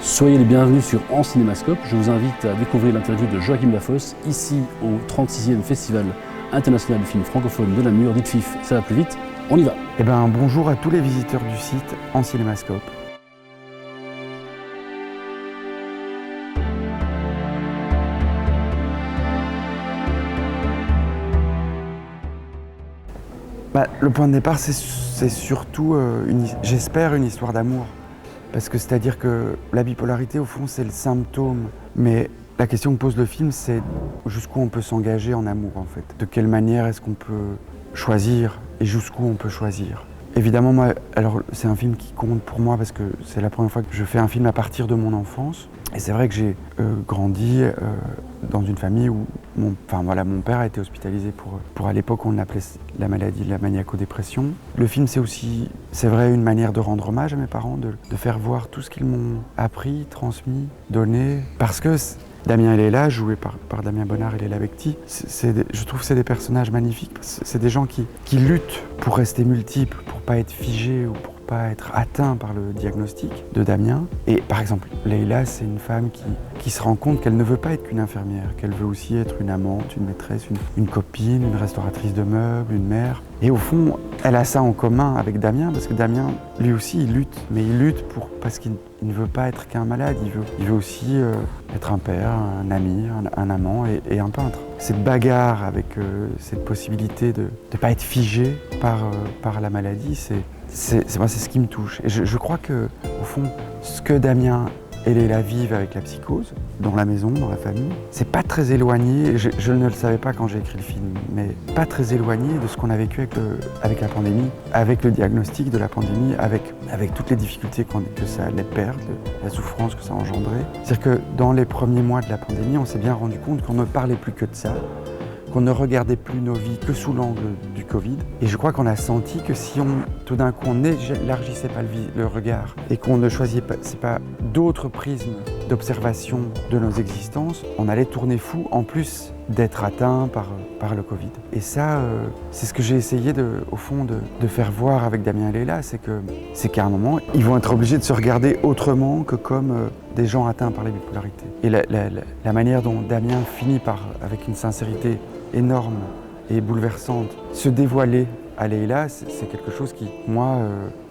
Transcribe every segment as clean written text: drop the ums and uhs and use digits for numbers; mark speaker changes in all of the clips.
Speaker 1: Soyez les bienvenus sur En Cinémascope. Je vous invite à découvrir l'interview de Joachim Lafosse, ici au 36e Festival international du film francophone de Namur. Dites FIF, ça va plus vite, on y va.
Speaker 2: Bonjour à tous les visiteurs du site En Cinémascope. Le point de départ, c'est surtout, j'espère, une histoire d'amour. Parce que c'est-à-dire que la bipolarité, au fond, c'est le symptôme. Mais la question que pose le film, c'est jusqu'où on peut s'engager en amour, en fait. De quelle manière est-ce qu'on peut choisir et jusqu'où on peut choisir. Évidemment, moi, alors c'est un film qui compte pour moi parce que c'est la première fois que je fais un film à partir de mon enfance. Et c'est vrai que j'ai grandi dans une famille où mon père a été hospitalisé pour à l'époque on appelait la maladie de la maniaco-dépression. Le film c'est vrai, une manière de rendre hommage à mes parents, de faire voir tout ce qu'ils m'ont appris, transmis, donné. Parce que Damien et Léla, joués par Damien Bonnard et Léla Becti, je trouve que c'est des personnages magnifiques. C'est des gens qui luttent pour rester multiples, pour pas être figés ou pour pas être atteints par le diagnostic de Damien. Et par exemple, Léla, c'est une femme qui se rend compte qu'elle ne veut pas être qu'une infirmière, qu'elle veut aussi être une amante, une maîtresse, une copine, une restauratrice de meubles, une mère. Et au fond, elle a ça en commun avec Damien, parce que Damien, lui aussi, il lutte. Mais il lutte parce qu'il ne veut pas être qu'un malade, il veut aussi être un père, un ami, un amant et un peintre. Cette bagarre avec cette possibilité de ne pas être figé par la maladie, c'est ce qui me touche. Et je crois que, au fond, ce que Damien et Léla vivent avec la psychose, dans la maison, dans la famille, c'est pas très éloigné, je ne le savais pas quand j'ai écrit le film, mais pas très éloigné de ce qu'on a vécu avec la pandémie, avec le diagnostic de la pandémie, avec toutes les difficultés que ça allait perdre, la souffrance que ça engendrait. C'est-à-dire que dans les premiers mois de la pandémie, on s'est bien rendu compte qu'on ne parlait plus que de ça, qu'on ne regardait plus nos vies que sous l'angle du Covid. Et je crois qu'on a senti que si tout d'un coup on n'élargissait pas le regard et qu'on ne choisissait pas d'autres prismes d'observation de nos existences, on allait tourner fou en plus d'être atteint par le Covid. Et ça, c'est ce que j'ai essayé au fond de faire voir avec Damien et Léla, c'est qu'à un moment, ils vont être obligés de se regarder autrement que comme des gens atteints par la bipolarité. Et la manière dont Damien finit avec une sincérité énorme et bouleversante, se dévoiler à Léla, c'est quelque chose qui, moi,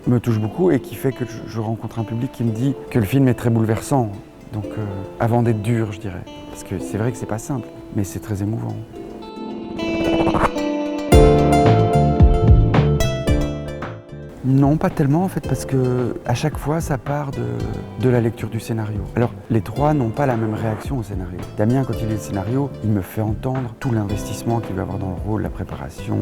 Speaker 2: me touche beaucoup et qui fait que je rencontre un public qui me dit que le film est très bouleversant. Donc, avant d'être dur, je dirais. Parce que c'est vrai que c'est pas simple, mais c'est très émouvant. Non, pas tellement en fait, parce que à chaque fois, ça part de la lecture du scénario. Alors, les trois n'ont pas la même réaction au scénario. Damien, quand il lit le scénario, il me fait entendre tout l'investissement qu'il va avoir dans le rôle, la préparation,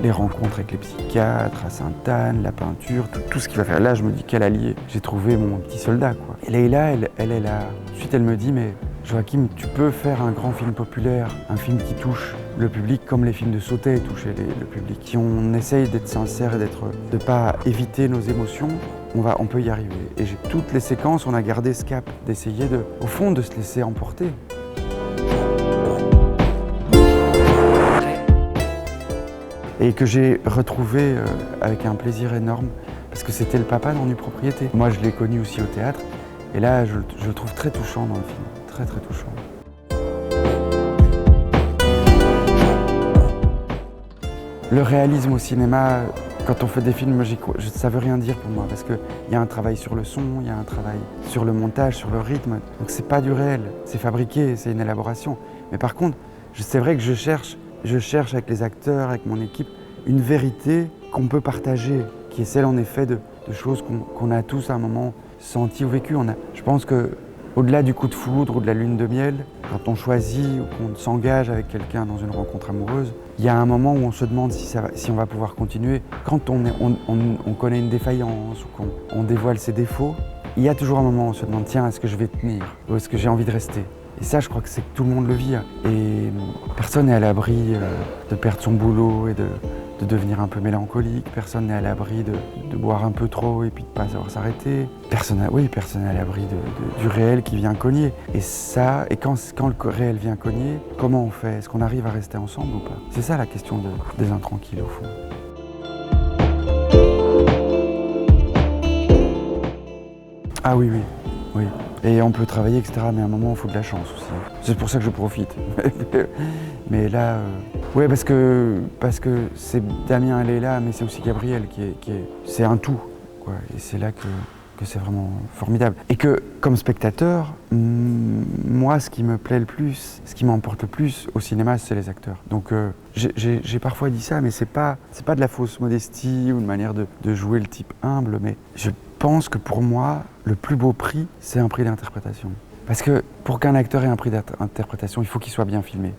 Speaker 2: les rencontres avec les psychiatres, à Sainte-Anne, la peinture, tout ce qu'il va faire. Là, je me dis, quel allié, j'ai trouvé mon petit soldat, quoi. Et Léla, elle est là. Ensuite, elle me dit, mais Joachim, tu peux faire un grand film populaire, un film qui touche le public comme les films de Sautet touchaient le public. Si on essaye d'être sincère et de ne pas éviter nos émotions, on peut y arriver. Et toutes les séquences, on a gardé ce cap, d'essayer au fond, de se laisser emporter. Et que j'ai retrouvé avec un plaisir énorme, parce que c'était le papa dans Nue Propriété. Moi, je l'ai connu aussi au théâtre, et là, je le trouve très touchant dans le film. Très très touchant. Le réalisme au cinéma, quand on fait des films, ça veut rien dire pour moi parce qu'il y a un travail sur le son, il y a un travail sur le montage, sur le rythme. Donc c'est pas du réel, c'est fabriqué, c'est une élaboration. Mais par contre, c'est vrai que je cherche avec les acteurs, avec mon équipe, une vérité qu'on peut partager, qui est celle en effet de choses qu'on a tous à un moment senties ou vécues. Je pense que au-delà du coup de foudre ou de la lune de miel, quand on choisit ou qu'on s'engage avec quelqu'un dans une rencontre amoureuse, il y a un moment où on se demande si on va pouvoir continuer. Quand on connaît une défaillance ou qu'on dévoile ses défauts, il y a toujours un moment où on se demande, tiens, est-ce que je vais tenir ou est-ce que j'ai envie de rester? Et ça, je crois que c'est que tout le monde le vit. Et personne n'est à l'abri de perdre son boulot et de devenir un peu mélancolique. Personne n'est à l'abri de boire un peu trop et puis de ne pas savoir s'arrêter. Personne n'est à l'abri du réel qui vient cogner. Et quand le réel vient cogner, comment on fait? Est-ce qu'on arrive à rester ensemble ou pas? C'est ça la question des intranquilles au fond. Ah oui. Oui. Et on peut travailler, etc. Mais à un moment, il faut de la chance aussi. C'est pour ça que je profite. Mais là, ouais, parce que c'est Damien et Léla, mais c'est aussi Gabriel c'est un tout, quoi. Et c'est là que c'est vraiment formidable. Et que, comme spectateur, moi, ce qui me plaît le plus, ce qui m'emporte le plus au cinéma, c'est les acteurs. Donc, j'ai parfois dit ça, mais c'est pas de la fausse modestie ou une manière de jouer le type humble, mais je pense que pour moi, le plus beau prix, c'est un prix d'interprétation. Parce que pour qu'un acteur ait un prix d'interprétation, il faut qu'il soit bien filmé.